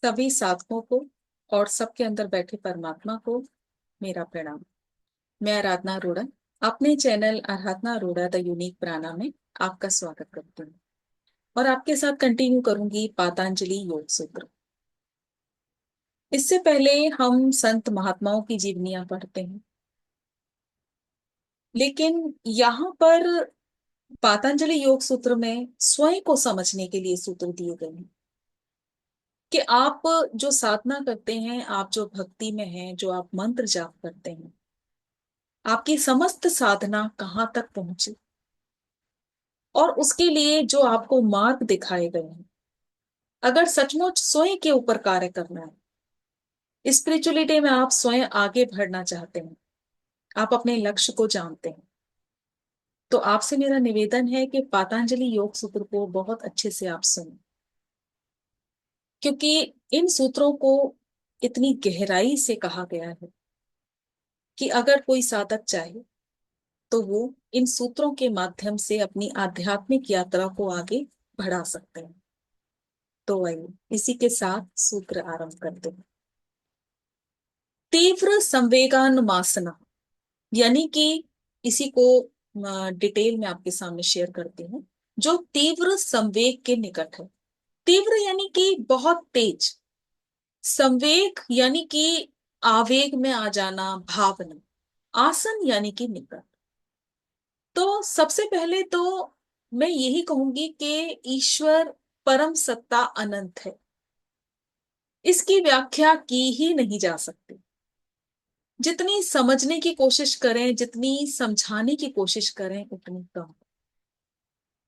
सभी साधकों को और सबके अंदर बैठे परमात्मा को मेरा प्रणाम। मैं आराधना अरोड़ा अपने channel Aradhana Arora the unique प्राणा में आपका स्वागत करती हूँ और आपके साथ कंटिन्यू करूंगी पातंजलि योग सूत्र। इससे पहले हम संत महात्माओं की जीवनियां पढ़ते हैं, लेकिन यहाँ पर पातंजलि योग सूत्र में स्वयं को समझने के लिए सूत्र दिए गए हैं कि आप जो साधना करते हैं, आप जो भक्ति में हैं, जो आप मंत्र जाप करते हैं, आपकी समस्त साधना कहाँ तक पहुंची और उसके लिए जो आपको मार्ग दिखाए गए हैं, अगर सचमुच स्वयं के ऊपर कार्य करना है, स्पिरिचुअलिटी में आप स्वयं आगे बढ़ना चाहते हैं, आप अपने लक्ष्य को जानते हैं, तो आपसे मेरा निवेदन है कि पातंजलि योग सूत्र को बहुत अच्छे से आप सुनें, क्योंकि इन सूत्रों को इतनी गहराई से कहा गया है कि अगर कोई साधक चाहे तो वो इन सूत्रों के माध्यम से अपनी आध्यात्मिक यात्रा को आगे बढ़ा सकते हैं। तो आइए इसी के साथ सूत्र आरंभ करते हैं। तीव्र संवेगानुमासना, यानी कि इसी को डिटेल में आपके सामने शेयर करती हूँ। जो तीव्र संवेग के निकट है, तीव्र यानी कि बहुत तेज, संवेग यानी कि आवेग में आ जाना, भावना, आसन यानी कि निकट। तो सबसे पहले तो मैं यही कहूंगी कि ईश्वर परम सत्ता अनंत है, इसकी व्याख्या की ही नहीं जा सकती। जितनी समझने की कोशिश करें, जितनी समझाने की कोशिश करें, उतनी कम।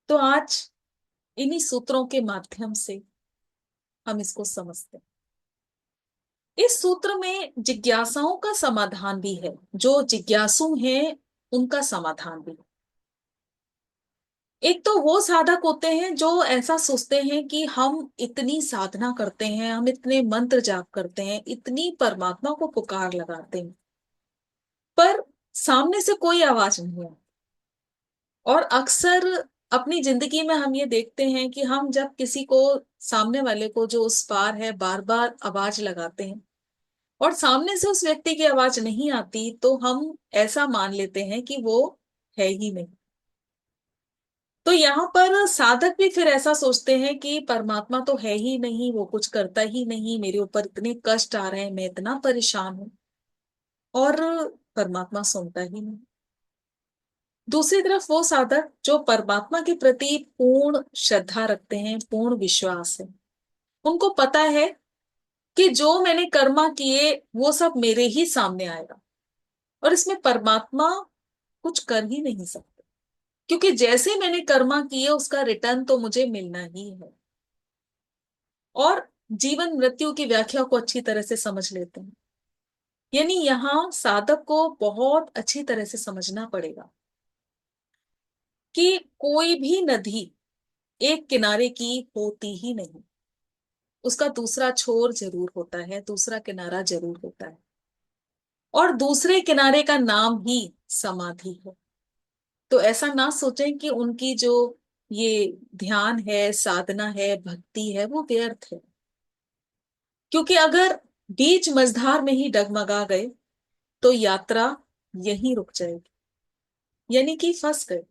तो आज इन्हीं सूत्रों के माध्यम से हम इसको समझते हैं। इस सूत्र में जिज्ञासाओं का समाधान भी है, जो जिज्ञासु हैं उनका समाधान भी है। एक तो वो साधक होते हैं जो ऐसा सोचते हैं कि हम इतनी साधना करते हैं, हम इतने मंत्र जाप करते हैं, इतनी परमात्मा को पुकार लगाते हैं, पर सामने से कोई आवाज नहीं है। और अक्सर अपनी जिंदगी में हम ये देखते हैं कि हम जब किसी को, सामने वाले को जो उस पार है, बार बार आवाज लगाते हैं और सामने से उस व्यक्ति की आवाज नहीं आती, तो हम ऐसा मान लेते हैं कि वो है ही नहीं। तो यहाँ पर साधक भी फिर ऐसा सोचते हैं कि परमात्मा तो है ही नहीं, वो कुछ करता ही नहीं, मेरे ऊपर इतने कष्ट आ रहे हैं, मैं इतना परेशान हूं, और परमात्मा सुनता ही नहीं। दूसरी तरफ वो साधक जो परमात्मा के प्रति पूर्ण श्रद्धा रखते हैं, पूर्ण विश्वास है, उनको पता है कि जो मैंने कर्मा किए वो सब मेरे ही सामने आएगा और इसमें परमात्मा कुछ कर ही नहीं सकते, क्योंकि जैसे मैंने कर्मा किए उसका रिटर्न तो मुझे मिलना ही है। और जीवन मृत्यु की व्याख्या को अच्छी तरह से समझ लेते हैं। यानी यहाँ साधक को बहुत अच्छी तरह से समझना पड़ेगा कि कोई भी नदी एक किनारे की होती ही नहीं, उसका दूसरा छोर जरूर होता है, दूसरा किनारा जरूर होता है, और दूसरे किनारे का नाम ही समाधि है। तो ऐसा ना सोचें कि उनकी जो ये ध्यान है, साधना है, भक्ति है, वो व्यर्थ है, क्योंकि अगर बीच मझधार में ही डगमगा गए तो यात्रा यहीं रुक जाएगी, यानी कि फंस गए।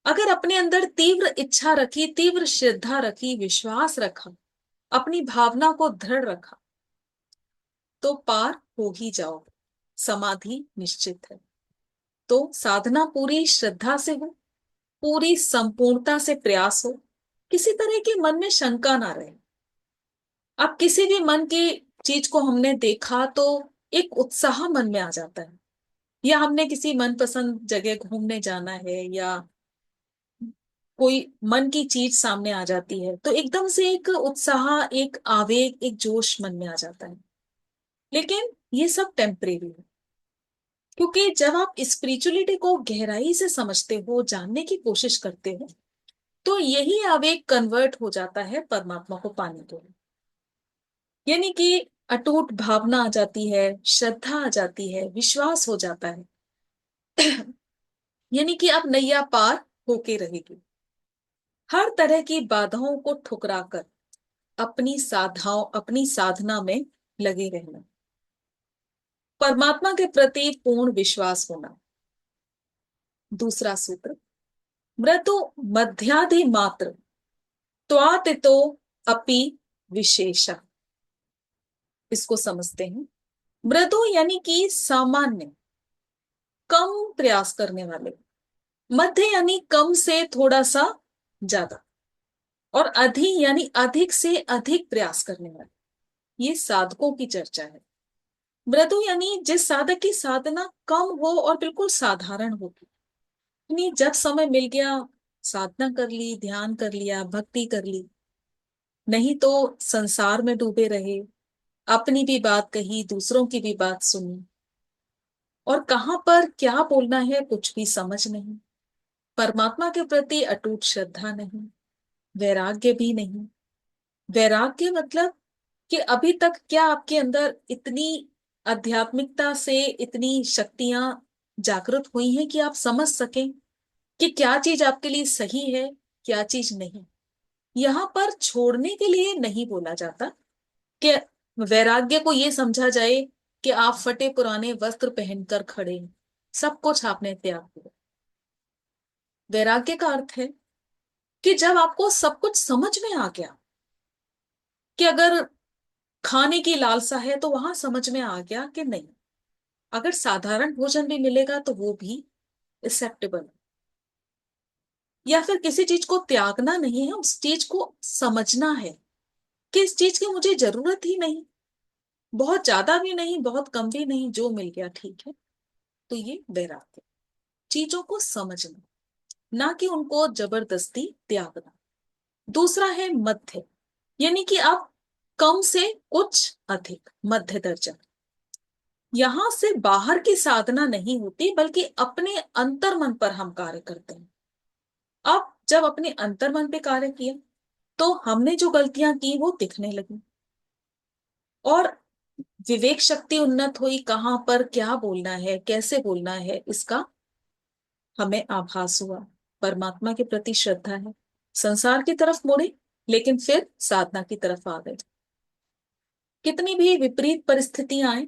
अगर अपने अंदर तीव्र इच्छा रखी, तीव्र श्रद्धा रखी, विश्वास रखा, अपनी भावना को दृढ़ रखा, तो पार हो ही जाओगे, समाधि निश्चित है। तो साधना पूरी श्रद्धा से हो, पूरी संपूर्णता से प्रयास हो, किसी तरह की मन में शंका ना रहे। अब किसी भी मन की चीज को हमने देखा तो एक उत्साह मन में आ जाता है, या हमने किसी मनपसंद जगह घूमने जाना है, या कोई मन की चीज सामने आ जाती है, तो एकदम से एक उत्साह, एक आवेग, एक जोश मन में आ जाता है। लेकिन ये सब टेम्परेरी है, क्योंकि जब आप स्पिरिचुअलिटी को गहराई से समझते हो, जानने की कोशिश करते हो, तो यही आवेग कन्वर्ट हो जाता है परमात्मा को पाने के लिए। यानी कि अटूट भावना आ जाती है, श्रद्धा आ जाती है, विश्वास हो जाता है। यानी कि अब नैया पार होके रहेगी। हर तरह की बाधाओं को ठुकराकर अपनी साधना में लगे रहना, परमात्मा के प्रति पूर्ण विश्वास होना। दूसरा सूत्र, मृदु मध्यादि मात्र त्वातितो अपि विशेषा। इसको समझते हैं। मृदु यानी कि सामान्य, कम प्रयास करने वाले। मध्य यानी कम से थोड़ा सा ज्यादा। और अधि यानी अधिक से अधिक प्रयास करने वाले। ये साधकों की चर्चा है। मृदु यानी जिस साधक की साधना कम हो और बिल्कुल साधारण होगी, यानी जब समय मिल गया साधना कर ली, ध्यान कर लिया, भक्ति कर ली, नहीं तो संसार में डूबे रहे, अपनी भी बात कही, दूसरों की भी बात सुनी, और कहां पर क्या बोलना है कुछ भी समझ नहीं। परमात्मा के प्रति अटूट श्रद्धा नहीं, वैराग्य भी नहीं। वैराग्य मतलब कि अभी तक क्या आपके अंदर इतनी आध्यात्मिकता से इतनी शक्तियां जागृत हुई हैं कि आप समझ सकें कि क्या चीज आपके लिए सही है, क्या चीज नहीं। यहां पर छोड़ने के लिए नहीं बोला जाता कि वैराग्य को ये समझा जाए कि आप फटे पुराने वस्त्र पहनकर खड़े हैं, सब कुछ आपने त्याग दिया। वैराग्य का अर्थ है कि जब आपको सब कुछ समझ में आ गया, कि अगर खाने की लालसा है तो वहां समझ में आ गया कि नहीं, अगर साधारण भोजन भी मिलेगा तो वो भी एक्सेप्टेबल है। या फिर किसी चीज को त्यागना नहीं है, उस चीज को समझना है कि इस चीज की मुझे जरूरत ही नहीं, बहुत ज्यादा भी नहीं, बहुत कम भी नहीं, जो मिल गया ठीक है। तो ये वैराग्य, चीजों को समझना, ना कि उनको जबरदस्ती त्यागना। दूसरा है मध्य, यानी कि आप कम से कुछ अधिक, मध्य दर्जा। यहां से बाहर की साधना नहीं होती, बल्कि अपने अंतर मन पर हम कार्य करते हैं। अब जब अपने अंतर मन पे कार्य किया तो हमने जो गलतियां की वो दिखने लगी, और विवेक शक्ति उन्नत हुई, कहां पर क्या बोलना है, कैसे बोलना है, इसका हमें आभास हुआ। परमात्मा के प्रति श्रद्धा है, संसार की तरफ मुड़े, लेकिन फिर साधना की तरफ आ गए। कितनी भी विपरीत परिस्थितियां आए,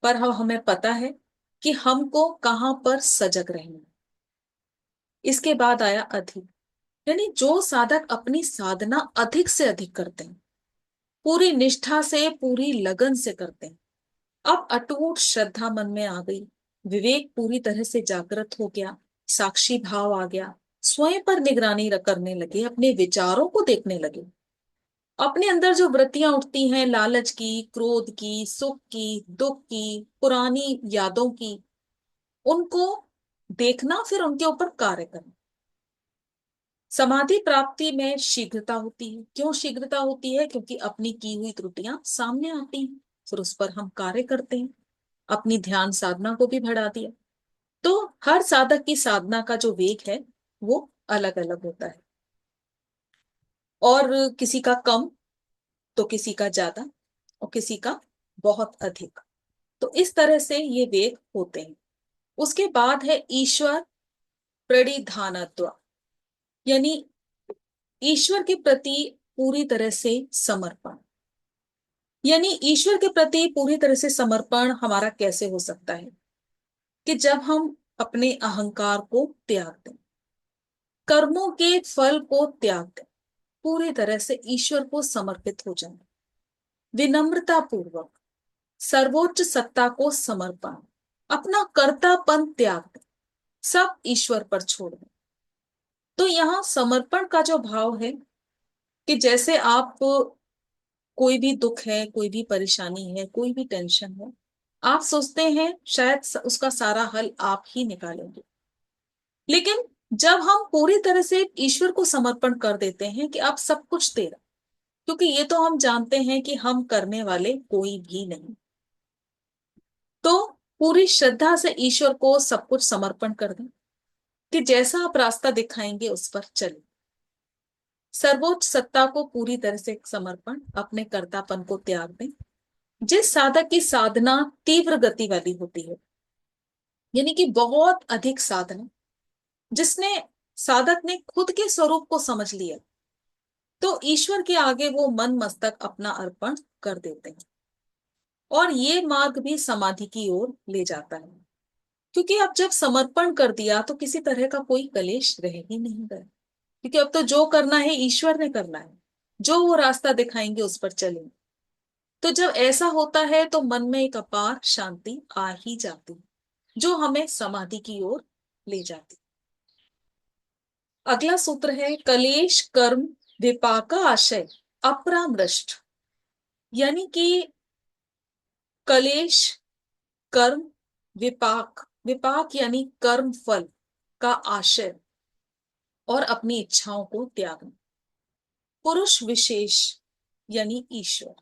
पर हमें पता है कि हमको कहां पर सजग रहना है। इसके बाद आया अधिक, यानी जो साधक अपनी साधना अधिक से अधिक करते हैं, पूरी निष्ठा से, पूरी लगन से करते हैं। अब अटूट श्रद्धा मन में आ गई, विवेक पूरी तरह से जागृत हो गया, साक्षी भाव आ गया, स्वयं पर निगरानी करने लगे, अपने विचारों को देखने लगे। अपने अंदर जो वृत्तियां उठती हैं, लालच की, क्रोध की, सुख की, दुख की, पुरानी यादों की, उनको देखना, फिर उनके ऊपर कार्य करना। समाधि प्राप्ति में शीघ्रता होती है। क्यों शीघ्रता होती है? क्योंकि अपनी की हुई त्रुटियां सामने आती हैं, फिर उस पर हम कार्य करते हैं, अपनी ध्यान साधना को भी बढ़ा दिया। तो हर साधक की साधना का जो वेग है वो अलग अलग होता है, और किसी का कम तो किसी का ज्यादा, और किसी का बहुत अधिक। तो इस तरह से ये वेग होते हैं। उसके बाद है ईश्वर प्रणिधानत्व, यानी ईश्वर के प्रति पूरी तरह से समर्पण। यानी ईश्वर के प्रति पूरी तरह से समर्पण हमारा कैसे हो सकता है? कि जब हम अपने अहंकार को त्याग दें, कर्मों के फल को त्याग दें, पूरी तरह से ईश्वर को समर्पित हो जाए, विनम्रता पूर्वक सर्वोच्च सत्ता को समर्पण, अपना कर्तापन त्याग दें, सब ईश्वर पर छोड़ दें। तो यहाँ समर्पण का जो भाव है, कि जैसे आप, कोई भी दुख है, कोई भी परेशानी है, कोई भी टेंशन है, आप सोचते हैं शायद उसका सारा हल आप ही निकालेंगे। लेकिन जब हम पूरी तरह से ईश्वर को समर्पण कर देते हैं कि आप सब कुछ तेरा, क्योंकि ये तो हम जानते हैं कि हम करने वाले कोई भी नहीं, तो पूरी श्रद्धा से ईश्वर को सब कुछ समर्पण कर दें कि जैसा आप रास्ता दिखाएंगे उस पर चले। सर्वोच्च सत्ता को पूरी तरह से समर्पण, अपने कर्तापन को त्याग दें। जिस साधक की साधना तीव्र गति वाली होती है, यानी कि बहुत अधिक साधना, जिसने, साधक ने खुद के स्वरूप को समझ लिया, तो ईश्वर के आगे वो मन मस्तक अपना अर्पण कर देते हैं। और ये मार्ग भी समाधि की ओर ले जाता है, क्योंकि अब जब समर्पण कर दिया तो किसी तरह का कोई कलेश रह ही नहीं गया, क्योंकि अब तो जो करना है ईश्वर ने करना है, जो वो रास्ता दिखाएंगे उस पर चलेंगे। तो जब ऐसा होता है तो मन में एक अपार शांति आ ही जाती है, जो हमें समाधि की ओर ले जाती। अगला सूत्र है कलेश कर्म विपाक आशय अपरामृष्ट। यानी कि कलेश, कर्म, विपाक, विपाक यानी कर्म फल का आशय और अपनी इच्छाओं को त्यागना, पुरुष विशेष यानी ईश्वर,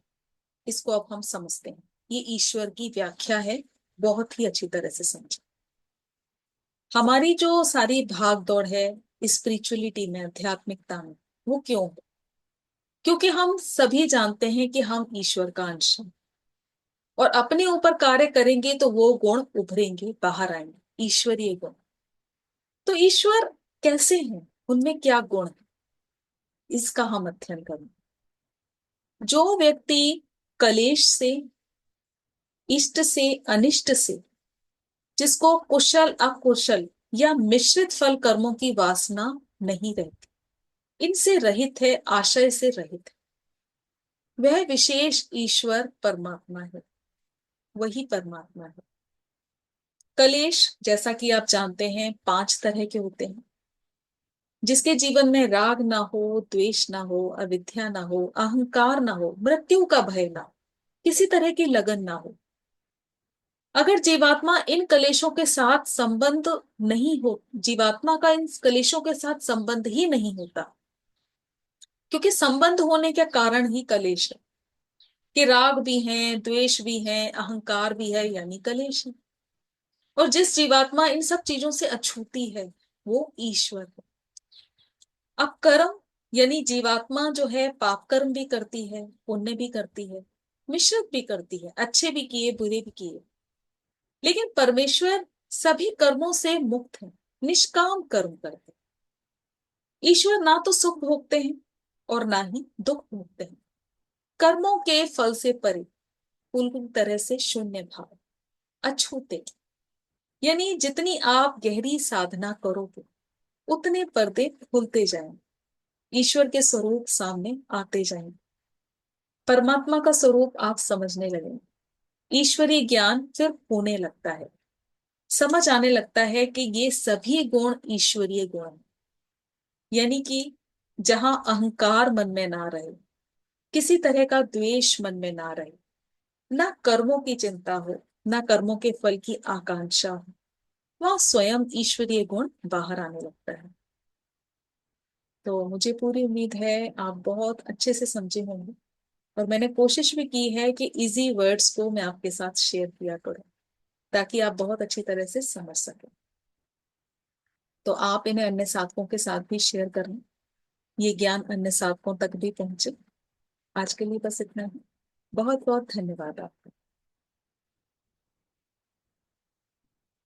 इसको अब हम समझते हैं। ये ईश्वर की व्याख्या है, बहुत ही अच्छी तरह से समझे। हमारी जो सारी भाग दौड़ है स्पिरिचुअलिटी में, आध्यात्मिकता में, वो क्यों है? क्योंकि हम सभी जानते हैं कि हम ईश्वर का अंश हैं, और अपने ऊपर कार्य करेंगे तो वो गुण उभरेंगे, बाहर आएंगे, ईश्वरीय गुण। तो ईश्वर कैसे हैं, उनमें क्या गुण है, इसका हम अध्ययन करें। जो व्यक्ति कलेश से, इष्ट से, अनिष्ट से, जिसको कुशल अकुशल या मिश्रित फल कर्मों की वासना नहीं रहती, इनसे रहित है, आशय से रहित है, वह विशेष ईश्वर परमात्मा है, वही परमात्मा है। कलेश जैसा कि आप जानते हैं 5 तरह के होते हैं। जिसके जीवन में राग ना हो, द्वेष ना हो, अविद्या ना हो, अहंकार ना हो, मृत्यु का भय ना हो, किसी तरह की लगन ना हो, अगर जीवात्मा इन कलेशों के साथ संबंध नहीं हो, जीवात्मा का इन कलेशों के साथ संबंध ही नहीं होता, क्योंकि संबंध होने के कारण ही कलेश है, कि राग भी है, द्वेष भी है, अहंकार भी है, यानी कलेश है। और जिस जीवात्मा इन सब चीजों से अछूती है वो ईश्वर है। अब कर्म यानी जीवात्मा जो है पाप कर्म भी करती है, पुण्य भी करती है, मिश्रित भी करती है, अच्छे भी किए बुरे भी किए, लेकिन परमेश्वर सभी कर्मों से मुक्त है, निष्काम कर्म करते हैं। ईश्वर ना तो सुख भोगते हैं और ना ही दुख भोगते हैं, कर्मों के फल से परे, पूरी तरह से शून्य भाव, अछूते। यानी जितनी आप गहरी साधना करोगे उतने पर्दे खुलते जाएंगे, ईश्वर के स्वरूप सामने आते जाएंगे, परमात्मा का स्वरूप आप समझने लगेंगे, ईश्वरीय ज्ञान फिर होने लगता है, समझ आने लगता है कि ये सभी गुण ईश्वरीय गुण हैं। यानी कि जहां अहंकार मन में ना रहे, किसी तरह का द्वेष मन में ना रहे, ना कर्मों की चिंता हो, ना कर्मों के फल की आकांक्षा हो, वहां स्वयं ईश्वरीय गुण बाहर आने लगता है। तो मुझे पूरी उम्मीद है आप बहुत अच्छे से समझे होंगे, और मैंने कोशिश भी की है कि इजी वर्ड्स को मैं आपके साथ शेयर किया करूं, ताकि आप बहुत अच्छी तरह से समझ सकें। तो आप इन्हें अन्य साधकों के साथ भी शेयर करें, ये ज्ञान अन्य साधकों तक भी पहुंचे। आज के लिए बस इतना ही। बहुत बहुत धन्यवाद आपका।